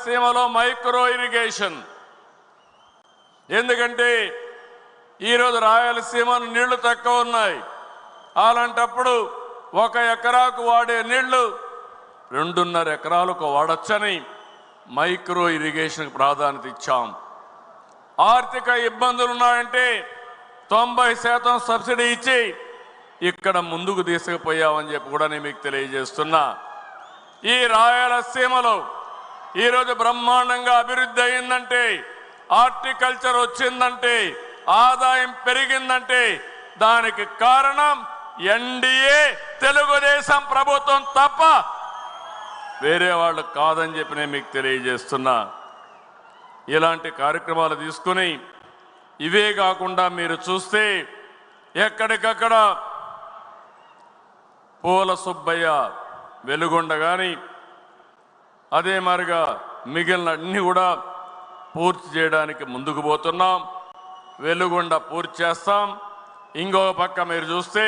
సీమలో micro irrigation. ఎందుకంటే ఈరోజు రాయలసీమను నీళ్లు తక్కువ ఉన్నాయి. అలాంటప్పుడు 1 ఎకరాకు వాడే నీళ్లు 2.5 ఎకరాలకు వాడొచ్చని మైక్రో ఇరిగేషన్కి ప్రాధాన్యత ఇచ్చాం. ఆర్థిక ఇబ్బందులు ఉన్నాయంటే 90% సబ్సిడీ ఇచ్చి ఇక్కడ ముందుకు తీసుకుపోయామని చెప్పి కూడా నేను మీకు తెలియజేస్తున్నా. ఈ రాయలసీమలో ఈరోజు బ్రహ్మాండంగా అభివృద్ధి అయిందంటే, హార్టికల్చర్ వచ్చిందంటే, ఆదాయం పెరిగిందంటే దానికి కారణం ఎన్డీఏ తెలుగుదేశం ప్రభుత్వం తప్ప వేరే వాళ్ళు కాదని చెప్పి నేను మీకు తెలియజేస్తున్నా. ఇలాంటి కార్యక్రమాలు తీసుకుని ఇవే కాకుండా మీరు చూస్తే ఎక్కడికక్కడ పూల సుబ్బయ్య వెలుగొండ కానీ అదే మాదిరిగా మిగిలిన అన్ని కూడా పూర్తి చేయడానికి ముందుకు పోతున్నాం. వెలుగొండ పూర్తి చేస్తాం. ఇంకొక పక్క మీరు చూస్తే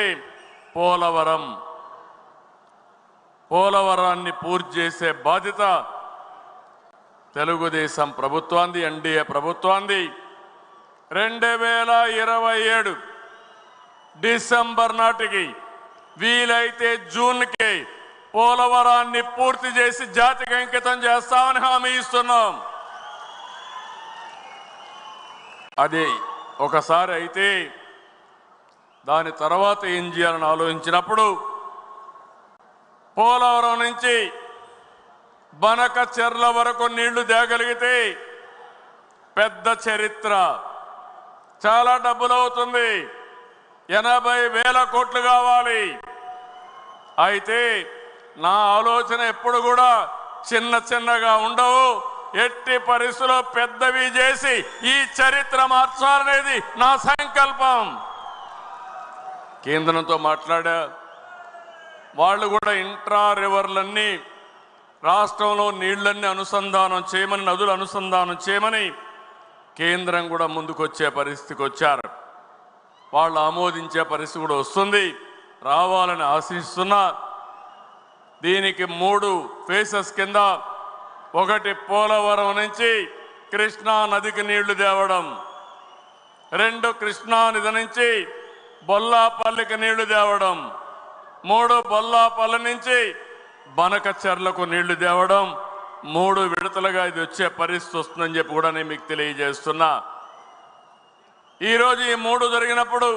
పోలవరాన్ని పూర్తి చేసే బాధ్యత తెలుగుదేశం ప్రభుత్వాన్ని, ఎన్డీఏ ప్రభుత్వాన్ని. 2027 డిసెంబర్ నాటికి వీలైతే జూన్కి పోలవరాన్ని పూర్తి చేసి జాతికి అంకితం చేస్తామని హామీ ఇస్తున్నాం. అది ఒకసారి అయితే దాని తర్వాత ఏం చేయాలని ఆలోచించినప్పుడు పోలవరం నుంచి బనకచెర్ల వరకు నీళ్లు తేగలిగితే పెద్ద చరిత్ర. చాలా డబ్బులు అవుతుంది, 80,000 కోట్లు కావాలి. అయితే నా ఆలోచన ఎప్పుడు కూడా చిన్నగా ఉండవు. ఎట్టి పరిస్థితుల్లో పెద్దవి చేసి ఈ చరిత్ర మార్చాలనేది నా సంకల్పం. కేంద్రంతో మాట్లాడా, వాళ్ళు కూడా ఇంట్రా రివర్లన్నీ రాష్ట్రంలో నీళ్లన్నీ అనుసంధానం చేయమని, నదులు అనుసంధానం చేయమని కేంద్రం కూడా ముందుకొచ్చే పరిస్థితికి వచ్చారు. వాళ్ళు ఆమోదించే పరిస్థితి కూడా వస్తుంది, రావాలని ఆశిస్తున్నా. దీనికి 3 ఫేసెస్ కింద, 1 పోలవరం నుంచి కృష్ణా నదికి నీళ్లు తేవడం, 2 కృష్ణా నది నుంచి బొల్లాపల్లికి నీళ్లు తేవడం, 3 బొల్లాపల్లి నుంచి బనకచెర్లకు నీళ్లు తేవడం. 3 విడతలుగా ఇది వచ్చే పరిస్థితి వస్తుందని చెప్పి కూడా నేను మీకు తెలియజేస్తున్నా. ఈరోజు ఈ 3 జరిగినప్పుడు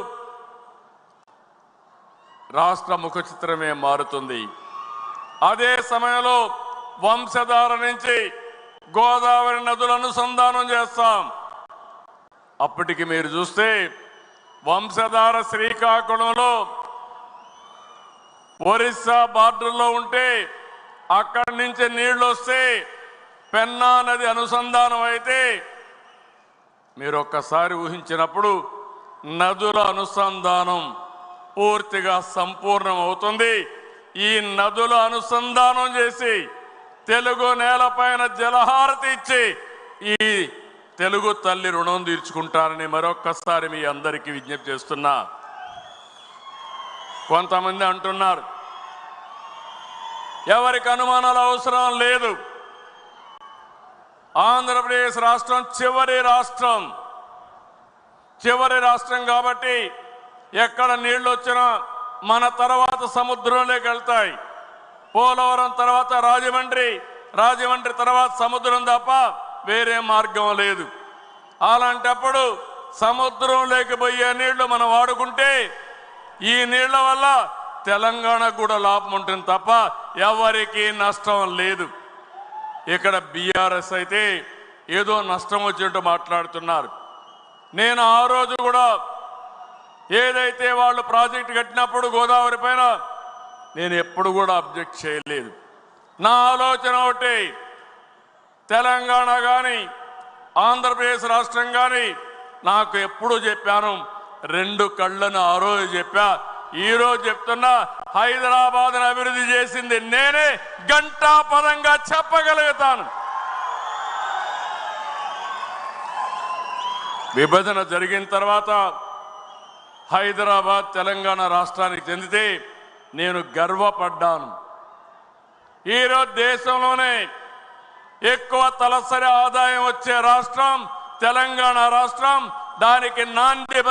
రాష్ట్ర ముఖ చిత్రమే మారుతుంది. అదే సమయంలో వంశధార నుంచి గోదావరి నదుల అనుసంధానం చేస్తాం. అప్పటికి మీరు చూస్తే వంశధార శ్రీకాకుళంలో ఒరిస్సా బార్డర్లో ఉంటే అక్కడి నుంచి నీళ్లు వస్తే పెన్నా నది అనుసంధానం అయితే మీరు ఒక్కసారి ఊహించినప్పుడు నదుల అనుసంధానం పూర్తిగా సంపూర్ణం అవుతుంది. ఈ నదుల అనుసంధానం చేసి తెలుగు నేలపైన జలహారతి ఇచ్చి ఈ తెలుగు తల్లి రుణం తీర్చుకుంటారని మరొక్కసారి మీ అందరికీ విజ్ఞప్తి చేస్తున్నా. కొంతమంది అంటున్నారు ఎవరికి అనుమానాలు అవసరం లేదు, ఆంధ్రప్రదేశ్ రాష్ట్రం చివరి రాష్ట్రం కాబట్టి ఎక్కడ నీళ్లు వచ్చినా మన తర్వాత సముద్రంలోకి వెళ్తాయి. పోలవరం తర్వాత రాజమండ్రి తర్వాత సముద్రం తప్ప వేరే మార్గం లేదు. అలాంటప్పుడు సముద్రంలోకి పోయే నీళ్లు మనం వాడుకుంటే ఈ నీళ్ల వల్ల తెలంగాణకు కూడా లాభం ఉంటుంది తప్ప ఎవరికి నష్టం లేదు. ఇక్కడ బీఆర్ఎస్ అయితే ఏదో నష్టం వచ్చినట్టు మాట్లాడుతున్నారు. నేను ఆ రోజు కూడా ఏదైతే వాళ్ళు ప్రాజెక్టు కట్టినప్పుడు గోదావరి పైన నేను ఎప్పుడు కూడా అబ్జెక్ట్ చేయలేదు. నా ఆలోచన ఒకటి, తెలంగాణ కానీ ఆంధ్రప్రదేశ్ రాష్ట్రం కానీ నాకు ఎప్పుడు చెప్పాను, 2 కళ్ళను ఆ రోజు చెప్పా, ఈ రోజు చెప్తున్నా, హైదరాబాద్ అభివృద్ధి చేసింది నేనే, గంటాపదంగా చెప్పగలుగుతాను. విభజన జరిగిన తర్వాత హైదరాబాద్ తెలంగాణ రాష్ట్రానికి చెందితే నేను గర్వపడ్డాను. ఈరోజు దేశంలోనే ఎక్కువ తలసరి ఆదాయం వచ్చే రాష్ట్రం తెలంగాణ రాష్ట్రం. దానికి నాంది